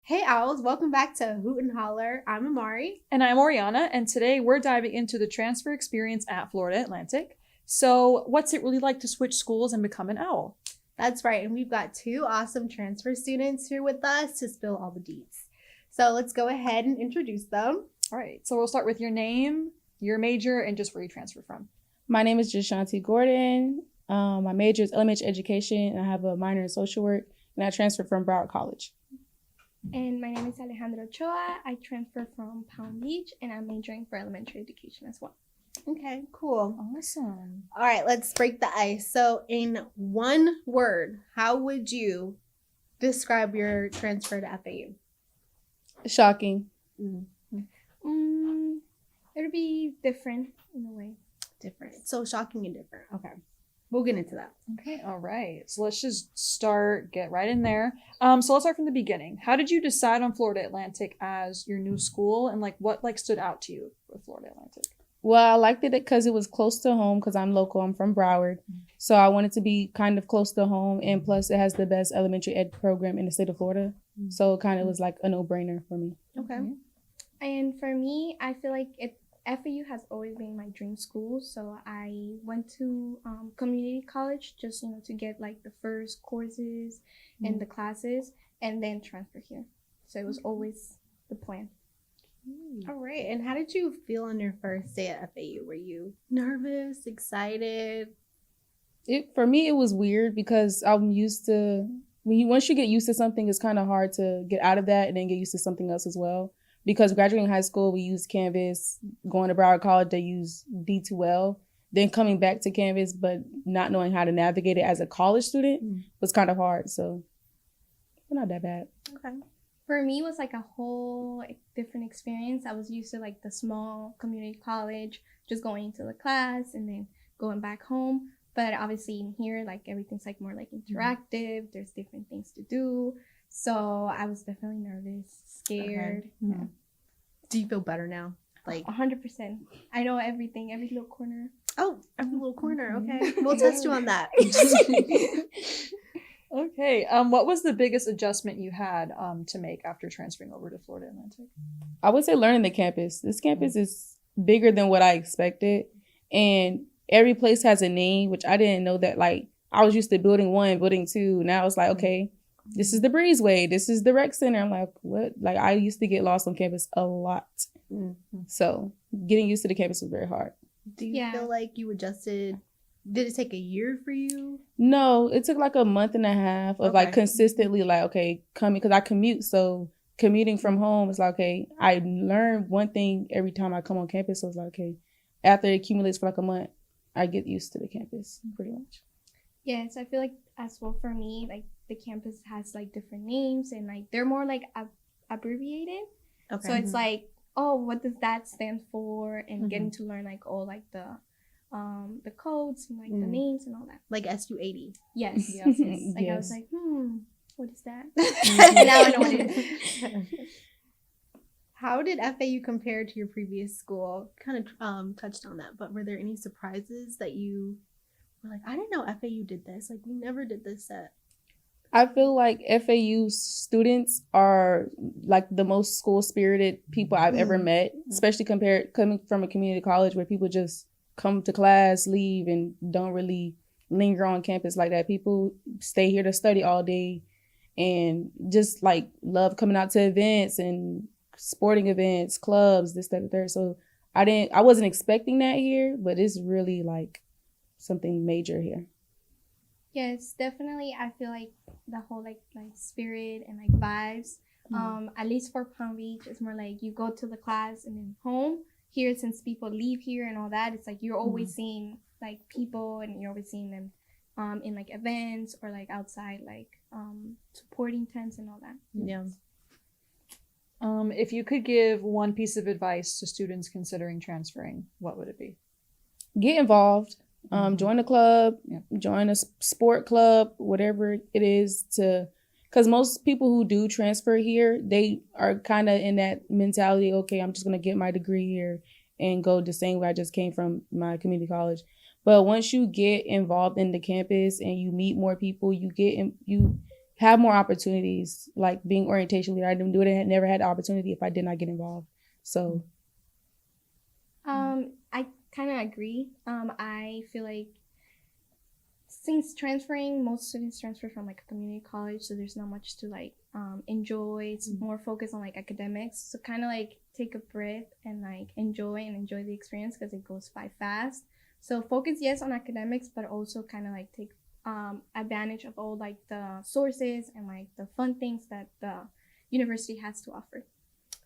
Hey Owls, welcome back to Hoot and Holler. I'm Amari. And I'm Oriana, and today we're diving into the transfer experience at Florida Atlantic. So, what's it really like to switch schools and become an owl? That's right, and we've got two awesome transfer students here with us to spill all the deets. So let's go ahead and introduce them. All right, so we'll start with your name, your major, and just where you transfer from. My name is Jashanti Gordon. My major is elementary education, and I have a minor in social work, and I transferred from Broward College. And my name is Alejandra Ochoa. I transferred from Palm Beach, and I'm majoring for elementary education as well. Okay, cool. Awesome. All right, let's break the ice. So in one word, how would you describe your transfer to FAU? Shocking. It'll be different in a way. Different. So shocking and different. Okay. We'll get into that. Okay, all right. So let's just get right in there. So let's start from the beginning. How did you decide on Florida Atlantic as your new school, and what stood out to you with Florida Atlantic? Well, I liked it because it was close to home because I'm local. I'm from Broward. So I wanted to be kind of close to home, and plus it has the best elementary ed program in the state of Florida. So it kind of was like a no-brainer for me. Okay. And for me, I feel like FAU has always been my dream school. So I went to community college just to get like the first courses and the classes, and then transfer here. So it was always the plan. All right. And how did you feel on your first day at FAU? Were you nervous, excited? For me, it was weird because I'm used to once you get used to something, it's kind of hard to get out of that and then get used to something else as well. Because graduating high school, we used Canvas. Going to Broward College, they use D2L. Then coming back to Canvas, but not knowing how to navigate it as a college student was kind of hard. So, not that bad. Okay. For me, it was like a whole different experience. I was used to like the small community college, just going into the class and then going back home. But obviously in here, like everything's like more like interactive. There's different things to do. So I was definitely nervous, scared. Okay. Yeah. Do you feel better now? Like 100%. I know everything, every little corner. Oh, every little corner. Okay. We'll test you on that. Okay. What was the biggest adjustment you had to make after transferring over to Florida Atlantic? I would say learning the campus. This campus is bigger than what I expected. And every place has a name, which I didn't know that. Like, I was used to building 1, building 2. Now it's like, okay, this is the Breezeway. This is the rec center. I'm like, what? Like, I used to get lost on campus a lot. So getting used to the campus was very hard. Do you feel like you adjusted? Did it take a year for you? No, it took like a month and a half of like consistently like, okay, coming, because I commute. So commuting from home is like, okay, I learn one thing every time I come on campus. So it's like, okay, after it accumulates for like a month, I get used to the campus pretty much. Yes, I feel like as well for me, like the campus has like different names and like they're more like abbreviated. Okay. So it's like, oh, what does that stand for? And getting to learn like all like the codes and like the names and all that. Like SU80. Yes. Like yes. I was like, what is that? Now I know what it is. How did FAU compare to your previous school? Kind of touched on that, but were there any surprises that you were like, I didn't know FAU did this. Like, we never did this at. I feel like FAU students are like the most school-spirited people I've ever met, especially coming from a community college where people just come to class, leave, and don't really linger on campus like that. People stay here to study all day and just like love coming out to events and sporting events, clubs, this, that, and third. So I wasn't expecting that here, but it's really like something major here. Yes, definitely. I feel like the whole like spirit and like vibes, at least for Palm Beach, it's more like you go to the class and then home. Here, since people leave here and all that, it's like you're always seeing like people and you're always seeing them in like events or like outside like supporting tents and all that. Yeah. If you could give one piece of advice to students considering transferring, what would it be? Get involved. Join a club, join a sport club, whatever it is because most people who do transfer here, they are kind of in that mentality, okay, I'm just going to get my degree here and go the same way I just came from my community college. But once you get involved in the campus and you meet more people, you have more opportunities, like being orientation leader. I didn't do it. I had never had the opportunity if I did not get involved. So I kind of agree. I feel like since transferring, most students transfer from like a community college, so there's not much to like enjoy. It's more focused on like academics. So kind of like take a breath and like enjoy the experience because it goes by fast. So focus yes on academics, but also kind of like take advantage of all like the sources and like the fun things that the university has to offer.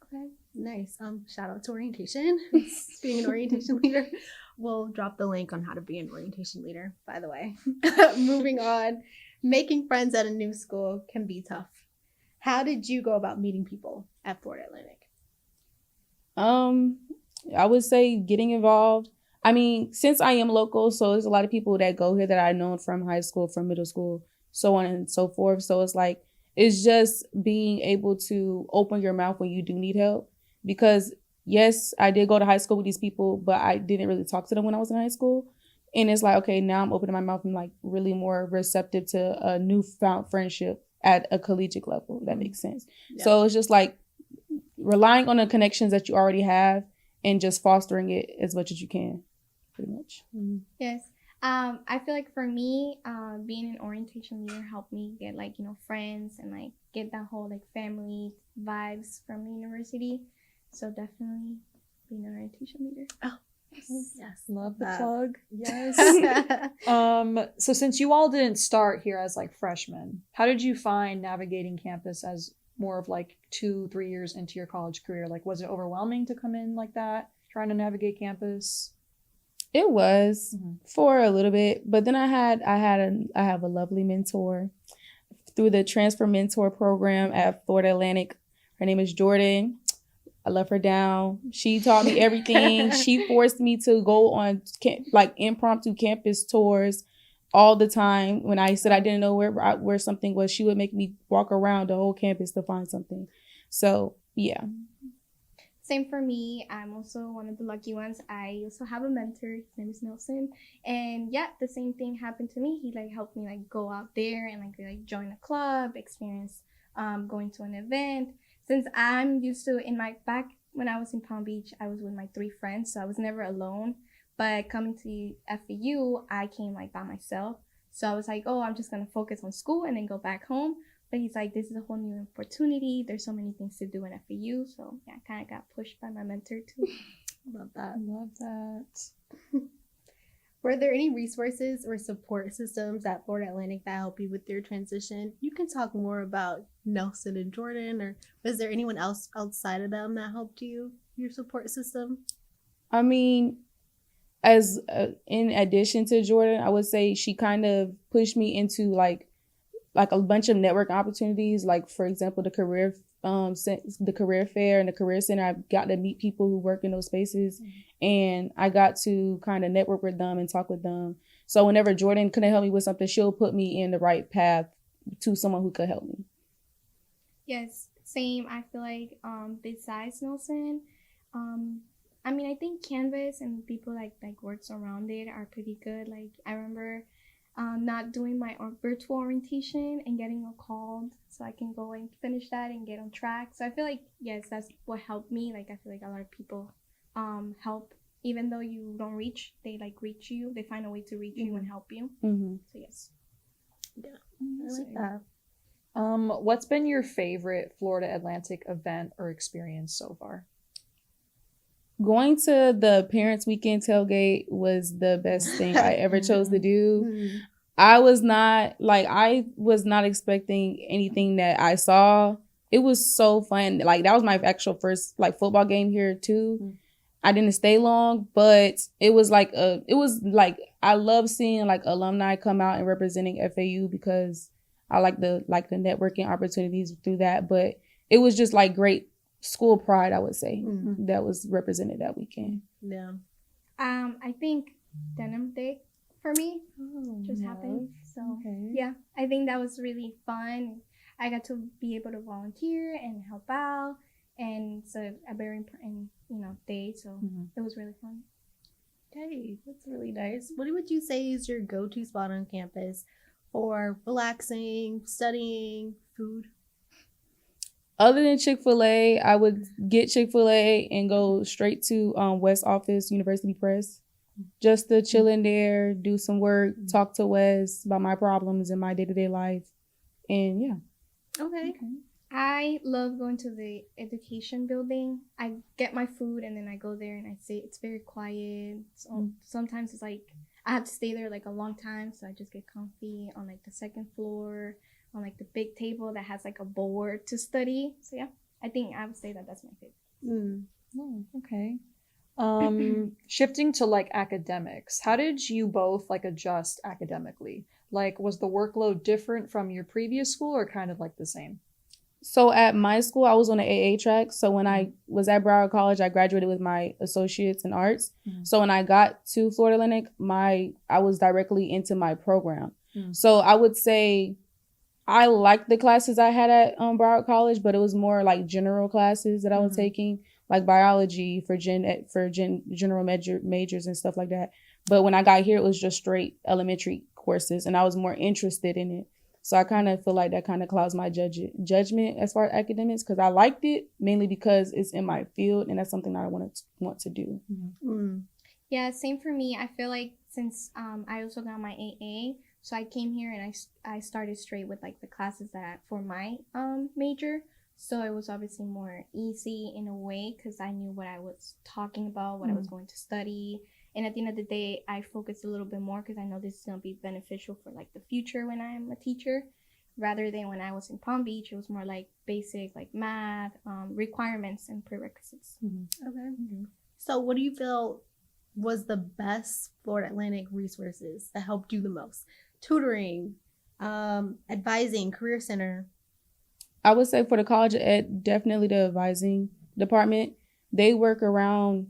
Okay, nice. Shout out to orientation. Being an orientation leader. We'll drop the link on how to be an orientation leader, by the way. Moving on. Making friends at a new school can be tough. How did you go about meeting people at Florida Atlantic? I would say getting involved. I mean, since I am local, so there's a lot of people that go here that I've known from high school, from middle school, so on and so forth. So it's like, it's just being able to open your mouth when you do need help. Because yes, I did go to high school with these people, but I didn't really talk to them when I was in high school. And it's like, okay, now I'm opening my mouth and like really more receptive to a newfound friendship at a collegiate level, if that makes sense. Yeah. So it's just like relying on the connections that you already have and just fostering it as much as you can, pretty much. Mm-hmm. Yes. I feel like for me, being an orientation leader helped me get like, friends and like get that whole like family vibes from the university. So definitely being an orientation leader. Oh, yes. Love the plug. Yes. So since you all didn't start here as like freshmen, how did you find navigating campus as more of like 2-3 years into your college career? Like, was it overwhelming to come in like that, trying to navigate campus? It was for a little bit, but then I have a lovely mentor through the transfer mentor program at Florida Atlantic. Her name is Jordan. I love her down. She taught me everything. She forced me to go on like impromptu campus tours all the time. When I said I didn't know where something was, she would make me walk around the whole campus to find something. So yeah. Same for me. I'm also one of the lucky ones. I also have a mentor. His name is Nelson. And yeah, the same thing happened to me. He like helped me like go out there and like join a club, experience going to an event. Since I'm used to back when I was in Palm Beach, I was with my 3 friends, so I was never alone. But coming to FAU, I came like by myself. So I was like, oh, I'm just gonna focus on school and then go back home. But he's like, this is a whole new opportunity. There's so many things to do in FAU. So yeah, I kind of got pushed by my mentor too. Love that. Love that. Were there any resources or support systems at Florida Atlantic that help you with your transition? You can talk more about Nelson and Jordan, or was there anyone else outside of them that helped you, your support system? I mean, as in addition to Jordan, I would say she kind of pushed me into like a bunch of network opportunities. Like, for example, the career fair and the career center. I got to meet people who work in those spaces, and I got to kind of network with them and talk with them. So whenever Jordan couldn't help me with something, she'll put me in the right path to someone who could help me. Yes, same. I feel like besides Nelson, I mean, I think Canvas and people like works around it are pretty good. Like, I remember not doing my virtual orientation and getting a call so I can go and finish that and get on track. So I feel like, yes, that's what helped me. Like, I feel like a lot of people help. Even though you don't reach, they like reach you. They find a way to reach you and help you. Mm-hmm. So yes. Yeah, I like that. What's been your favorite Florida Atlantic event or experience so far? Going to the Parents Weekend tailgate was the best thing I ever chose to do. Mm-hmm. I was not expecting anything that I saw. It was so fun. Like, that was my actual first like football game here too. Mm-hmm. I didn't stay long, but it was like I love seeing like alumni come out and representing FAU because I like the networking opportunities through that. But it was just like great school pride, I would say, that was represented that weekend. Yeah. I think Denim Day for me happened. So yeah, I think that was really fun. I got to be able to volunteer and help out, and it's a very important day. So it was really fun. Okay, that's really nice. What would you say is your go-to spot on campus for relaxing, studying, food? Other than Chick-fil-A, I would get Chick-fil-A and go straight to West Office University Press. Just to chill in there, do some work, talk to Wes about my problems in my day-to-day life. And yeah. Okay. I love going to the education building. I get my food and then I go there and I sit. It's very quiet. So sometimes it's like I have to stay there like a long time, so I just get comfy on like the second floor on like the big table that has like a board to study. So yeah, I think I would say that that's my favorite. Oh, okay. Shifting to like academics, how did you both like adjust academically? Like, was the workload different from your previous school or kind of like the same? So at my school, I was on the AA track. So when I was at Broward College, I graduated with my associates in arts. So when I got to Florida Atlantic, I was directly into my program. So I would say I liked the classes I had at Broward College, but it was more like general classes that I was taking, like biology for general majors and stuff like that. But when I got here, it was just straight elementary courses, and I was more interested in it. So I kind of feel like that kind of clouds my judgment as far as academics, because I liked it mainly because it's in my field and that's something that I want to do. Yeah, same for me. I feel like since I also got my AA, so I came here and I started straight with like the classes that for my major. So it was obviously more easy in a way because I knew what I was talking about, what I was going to study. And at the end of the day, I focused a little bit more because I know this is going to be beneficial for like the future when I'm a teacher, rather than when I was in Palm Beach. It was more like basic, like math, requirements and prerequisites. Okay. So what do you feel was the best Florida Atlantic resources that helped you the most? Tutoring, advising, career center. I would say for the college ed, definitely the advising department. They work around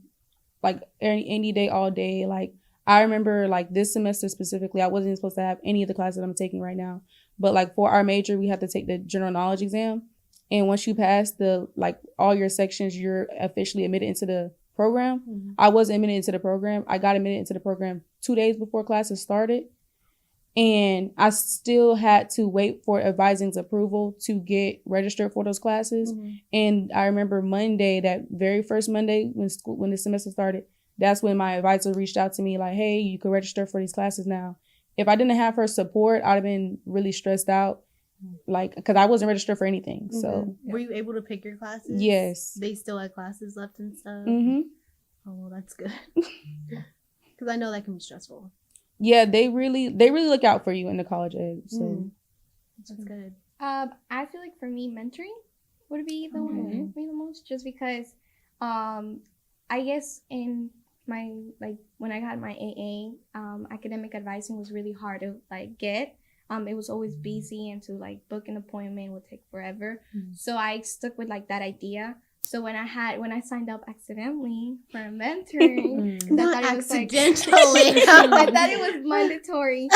like any day, all day. Like I remember like this semester specifically, I wasn't supposed to have any of the classes that I'm taking right now. But like for our major, we have to take the general knowledge exam. And once you pass the like all your sections, you're officially admitted into the program. I wasn't admitted into the program. I got admitted into the program 2 days before classes started. And I still had to wait for advising's approval to get registered for those classes. And I remember Monday, that very first Monday when the semester started, that's when my advisor reached out to me like, hey, you can register for these classes now. If I didn't have her support, I'd have been really stressed out, like, because I wasn't registered for anything. So were you able to pick your classes? Yes. They still had classes left and stuff? Oh, well, that's good. Because I know that can be stressful. Yeah, they really look out for you in the college ed. So that's good. I feel like for me, mentoring would be the one that helped me the most, just because I guess in my like when I got my AA, academic advising was really hard to like get. It was always busy, and to like book an appointment would take forever. So I stuck with like that idea. So when I signed up accidentally for mentoring, Not I accidentally. I thought it was mandatory.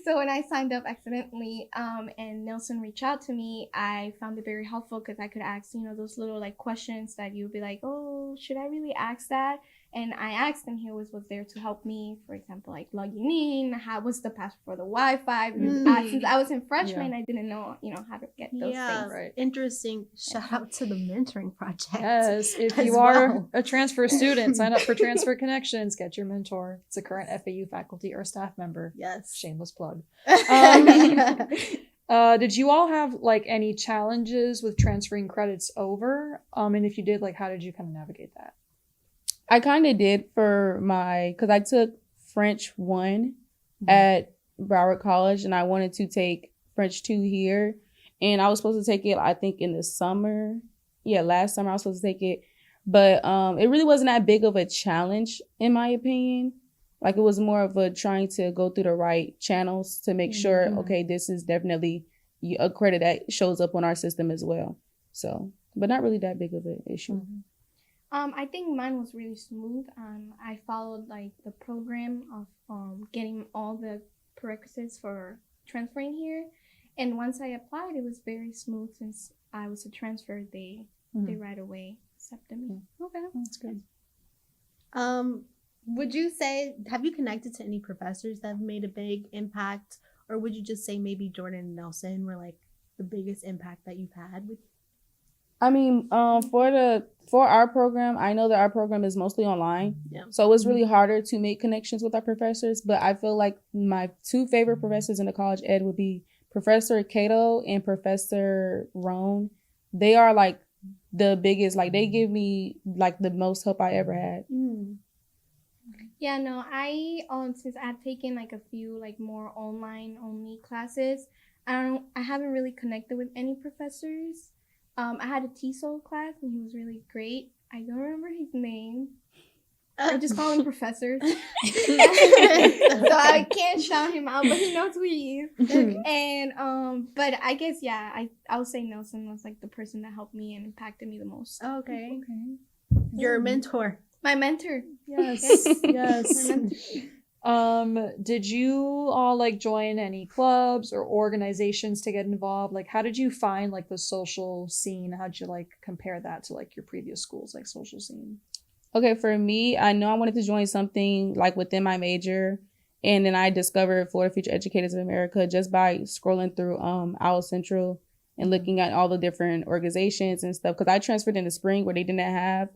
So when I signed up accidentally, and Nelson reached out to me, I found it very helpful because I could ask, those little like questions that you'd be like, oh, should I really ask that? And I asked, and he was there to help me. For example, like logging in, how was the password for the Wi-Fi? Since I was in freshman, I didn't know, how to get those things. Right. Interesting. Shout out to the mentoring project. Yes, if you are a transfer student, sign up for Transfer Connections. Get your mentor. It's a current FAU faculty or staff member. Yes. Shameless plug. Did you all have like any challenges with transferring credits over? And if you did, like, how did you kind of navigate that? I kind of did because I took French 1 at Broward College, and I wanted to take French 2 here. And I was supposed to take it, I think, in the summer. Yeah, last summer I was supposed to take it. But it really wasn't that big of a challenge, in my opinion. Like, it was more of a trying to go through the right channels to make sure, okay, this is definitely a credit that shows up on our system as well. So, but not really that big of an issue. I think mine was really smooth. I followed like the program of getting all the prerequisites for transferring here, and once I applied, it was very smooth since I was a transfer. They right away accepted me. Okay, that's good. Would you say, have you connected to any professors that have made a big impact Or would you just say maybe Jordan and Nelson were like the biggest impact that you've had with? I mean, for our program, I know that our program is mostly online. Yeah. So it's really harder to make connections with our professors. But I feel like my two favorite professors in the college ed would be Professor Cato and Professor Roan. They are like the biggest, like they give me like the most help I ever had. Yeah, no, I since I've taken like a few like more online only classes, I haven't really connected with any professors. I had a TESOL class and he was really great. I don't remember his name. I just call him Professor. So I can't shout him out, but he knows who he is. And but I guess I would say Nelson was like the person that helped me and impacted me the most. Okay. Your mentor. My mentor. Yes. Yes. My mentor. Did you all like join any clubs or organizations to get involved? Like, how did you find like the social scene? How'd you like compare that to like your previous schools, like social scene? Okay, for me, I know I wanted to join something like within my major, and then I discovered Florida Future Educators of America just by scrolling through Owl Central and looking at all the different organizations and stuff. Because I transferred in the spring where they didn't have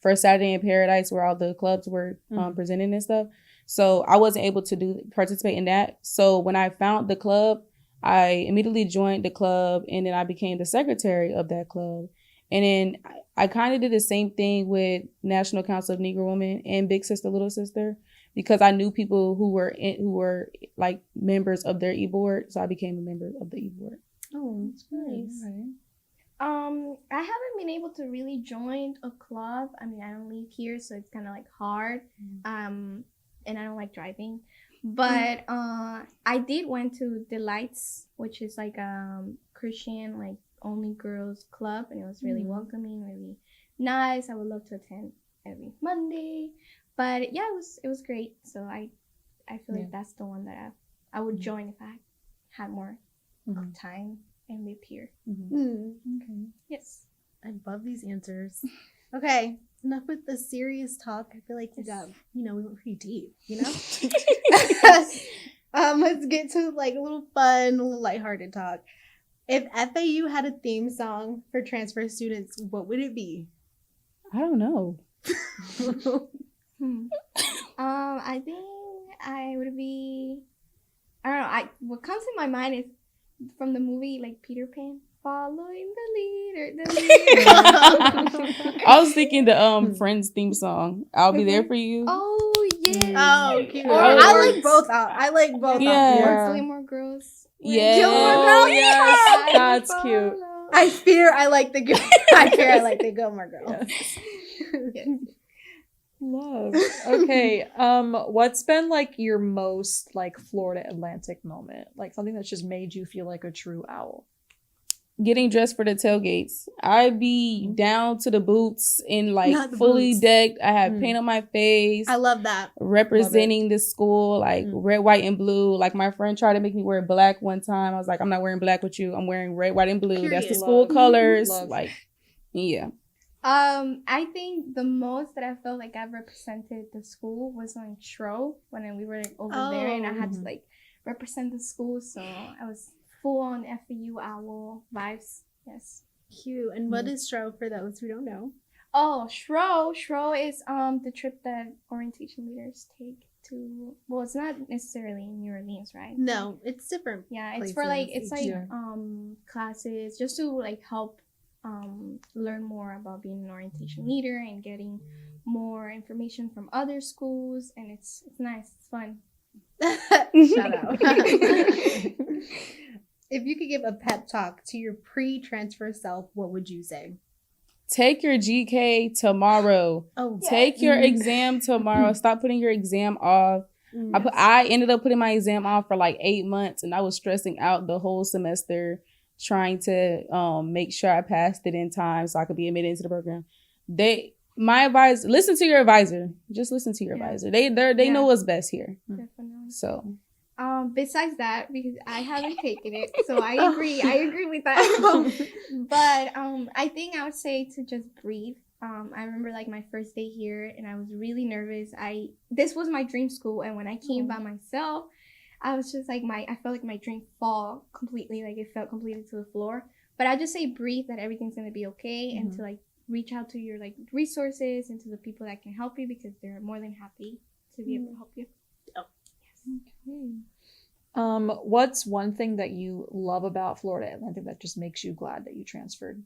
First Saturday in Paradise where all the clubs were presenting and stuff. So I wasn't able to participate in that. So when I found the club, I immediately joined the club, and then I became the secretary of that club. And then I kind of did the same thing with National Council of Negro Women and Big Sister, Little Sister, because I knew people who were like members of their e-board. So I became a member of the e-board. Oh, that's nice. Right. I haven't been able to really join a club. I mean, I don't live here, so it's kind of like hard. And I don't like driving. But I did went to Delights, which is like Christian like only girls club, and it was really welcoming, really nice. I would love to attend every Monday, but yeah, it was great. So I feel like that's the one that I would join if I had more time and lived here. Okay. Yes, I love these answers. Okay, enough with the serious talk. I feel like we went pretty deep, you know? Let's get to like a little fun, a little lighthearted talk. If FAU had a theme song for transfer students, what would it be? I don't know. I think I would be. I don't know. What comes to my mind is from the movie like Peter Pan, following the leader. I was thinking the Friends theme song. I'll be there for you. Oh yes. Oh, cute. Or I like both out. I like both Yeah. out. Gilmore Girls. Yeah. Gilmore Girls. Yes, that's cute. I fear I like the Gilmore Girls. Yes. Love. Okay. What's been like your most like Florida Atlantic moment? Like something that's just made you feel like a true owl? Getting dressed for the tailgates. I'd be down to the boots and like Not the fully boots. decked. I have paint on my face. I love that. Representing the school, like red, white, and blue. Like my friend tried to make me wear black one time. I was like, I'm not wearing black with you. I'm wearing red, white, and blue. Period. That's the school colors. Love. Like, yeah. I think the most that I felt like I represented the school was on Shro when we were like, over there, and I had to like represent the school. So I was full on FAU owl vibes. Yes. Cute. And what is Shro for those who don't know? Oh, Shro is the trip that orientation leaders take to. Well, it's not necessarily in New Orleans, right? No, it's different. Yeah, it's for like places it's each like year. classes just to like help learn more about being an orientation leader and getting more information from other schools, and it's nice, it's fun. Shout out. If you could give a pep talk to your pre-transfer self, what would you say? Take your GK tomorrow. Oh, Take your exam tomorrow. Stop putting your exam off. I ended up putting my exam off for like 8 months, and I was stressing out the whole semester trying to make sure I passed it in time so I could be admitted into the program. My advice, listen to your advisor. Just listen to your advisor. They know what's best here. Definitely. So besides that, because I haven't taken it, so I agree with that. But I think I would say to just breathe. I remember like my first day here, and I was really nervous. This was my dream school, and when I came by myself, I was just like I felt like my drink fall completely, like it fell completely to the floor. But I just say breathe, that everything's gonna be okay, and to like reach out to your like resources and to the people that can help you, because they're more than happy to be able to help you. Oh. Yes. Okay. What's one thing that you love about Florida Atlantic that just makes you glad that you transferred?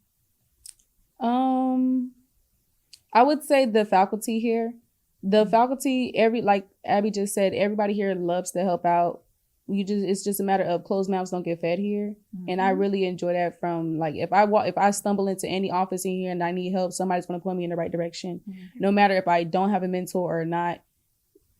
I would say the faculty here. The faculty, like Abby just said, everybody here loves to help out. It's just a matter of closed mouths don't get fed here. And I really enjoy that from like, if I stumble into any office in here and I need help, somebody's going to point me in the right direction. No matter if I don't have a mentor or not,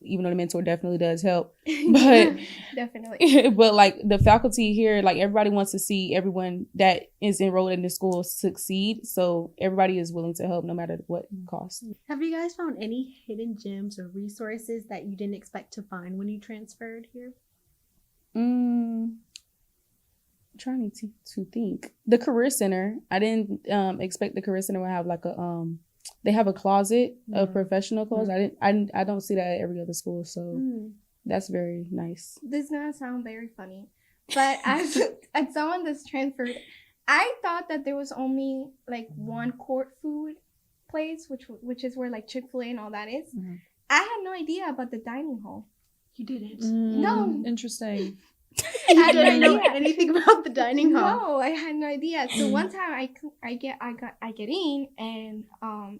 even though the mentor definitely does help, but Definitely. but like the faculty here, like everybody wants to see everyone that is enrolled in the school succeed. So everybody is willing to help no matter what cost. Have you guys found any hidden gems or resources that you didn't expect to find when you transferred here? Trying to think. The career center, I didn't expect the career center would have like a they have a closet of professional clothes. I don't see that at every other school, so that's very nice. This is gonna sound very funny, but as someone that's transferred, I thought that there was only like one court food place, which is where like Chick-fil-A and all that is. I had no idea about the dining hall. You didn't? No. Interesting. You didn't know anything about the dining hall? No, I had no idea. So one time I get in, and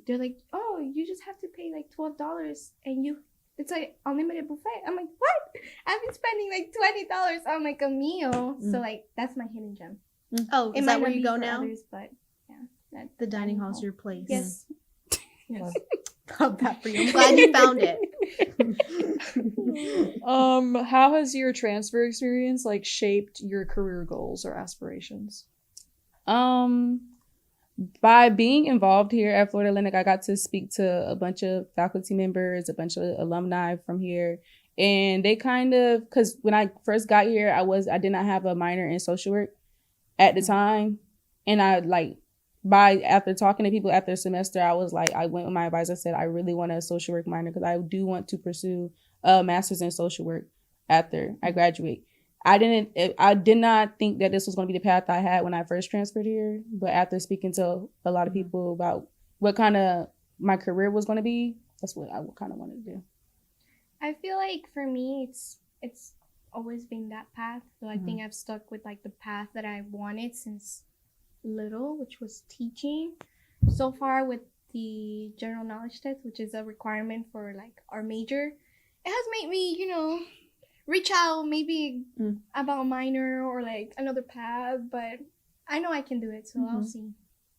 they're like, oh, you just have to pay like $12 and it's like unlimited buffet. I'm like, what? I've been spending like $20 on like a meal. So like that's my hidden gem. Oh, is that where you go now? Others, but yeah, The dining hall's your place. Yes. Yes. Love that for you. I'm glad you found it. How has your transfer experience like shaped your career goals or aspirations? By being involved here at Florida Atlantic, I got to speak to a bunch of faculty members, a bunch of alumni from here. And they kind of, because when I first got here, I did not have a minor in social work at the time. And after talking to people after a semester, I went with my advisor, said, I really want a social work minor because I do want to pursue a master's in social work after I graduate. I did not think that this was going to be the path I had when I first transferred here. But after speaking to a lot of people about what kind of my career was going to be, that's what I kind of wanted to do. I feel like for me, it's always been that path. So I think I've stuck with like the path that I wanted since little, which was teaching. So far with the general knowledge test, which is a requirement for like our major, it has made me, reach out maybe about a minor or like another path, but I know I can do it, so I'll see.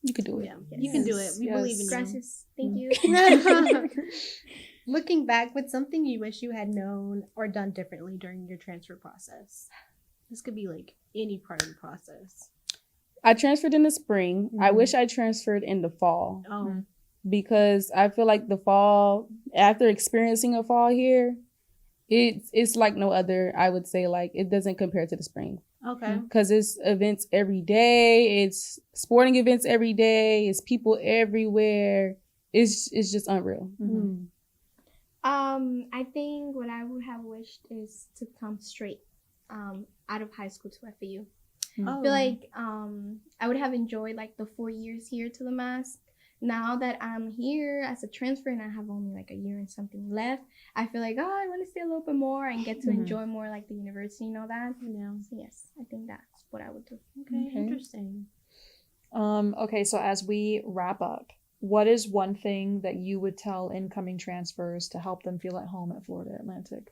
You could do it. Yeah, you can do it. We believe in you. Gracias. Thank you. Looking back, what's something you wish you had known or done differently during your transfer process? This could be like any part of the process. I transferred in the spring. I wish I transferred in the fall. Oh. Because I feel like the fall, after experiencing a fall here, it's like no other. I would say like it doesn't compare to the spring. Okay. Because it's events every day. It's sporting events every day. It's people everywhere. It's just unreal. I think what I would have wished is to come straight out of high school to FAU. I feel like I would have enjoyed like the 4 years here to the Mass. Now that I'm here as a transfer and I have only like a year and something left, I feel like, I want to stay a little bit more and get to enjoy more like the university and all that. Yeah. So yes, I think that's what I would do. Okay. Interesting. Okay, so as we wrap up, what is one thing that you would tell incoming transfers to help them feel at home at Florida Atlantic?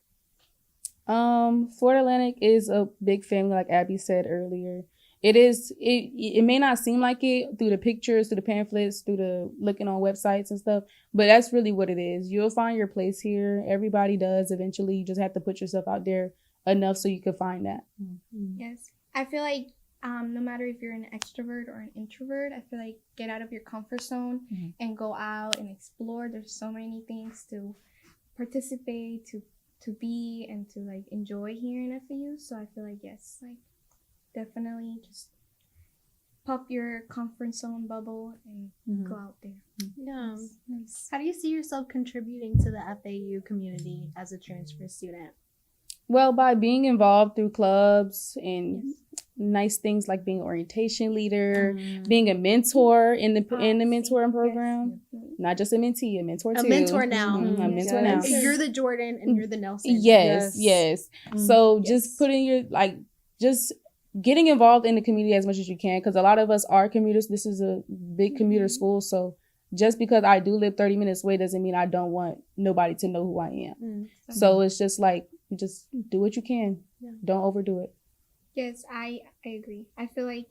Florida Atlantic is a big family, like Abby said earlier. It may not seem like it through the pictures, through the pamphlets, through the looking on websites and stuff, but that's really what it is. You'll find your place here. Everybody does eventually. You just have to put yourself out there enough so you can find that. Yes. I feel like no matter if you're an extrovert or an introvert, I feel like get out of your comfort zone and go out and explore. There's so many things to participate, to be, and to like enjoy here in FAU. So I feel like yes, like definitely just pop your comfort zone bubble and go out there. Yeah. Nice. How do you see yourself contributing to the FAU community as a transfer student? Well, by being involved through clubs and nice things like being orientation leader, being a mentor in the mentoring program, not just a mentee, a mentor too. A mentor now. A mentor now. You're the Jordan and you're the Nelson. Yes. So just putting your just getting involved in the community as much as you can, because a lot of us are commuters. This is a big commuter school, so just because I do live 30 minutes away doesn't mean I don't want nobody to know who I am. So it's just like, you just do what you can. Don't overdo it. Yes, I agree. I feel like,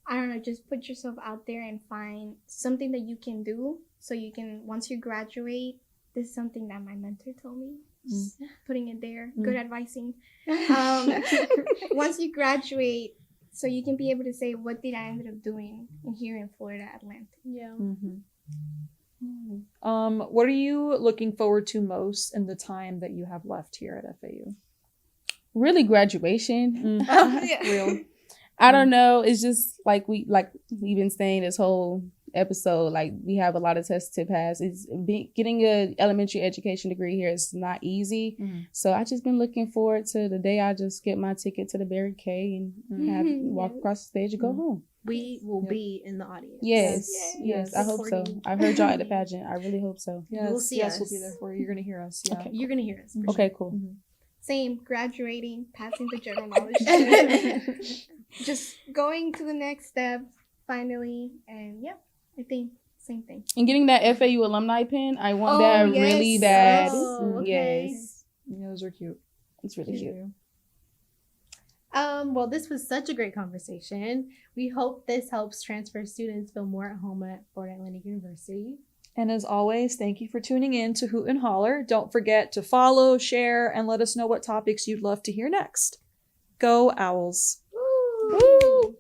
I don't know, just put yourself out there and find something that you can do, so you can, once you graduate, this is something that my mentor told me. Just putting it there. Good advising. Once you graduate, so you can be able to say, what did I end up doing here in Florida, Atlanta? Yeah. What are you looking forward to most in the time that you have left here at FAU? Really, graduation. Real. I don't know. It's just like we've been saying this whole episode, like we have a lot of tests to pass. Getting a elementary education degree here is not easy. So I just been looking forward to the day I just get my ticket to the Barry K and walk across the stage and go home. We will be in the audience. Yes. I hope so. I heard y'all at the pageant. I really hope so. Yes, We'll see us. We'll be there for you. You're gonna hear us. Yeah. Okay. You're gonna hear us. for Okay, cool. Same, graduating, passing the general knowledge. Just going to the next step, finally, and I think same thing. And getting that FAU alumni pin, I want that really bad. Oh, okay. Yes. Yeah, those are cute. It's really cute. Well, this was such a great conversation. We hope this helps transfer students feel more at home at Florida Atlantic University. And as always, thank you for tuning in to Hoot and Holler. Don't forget to follow, share, and let us know what topics you'd love to hear next. Go Owls. Woo!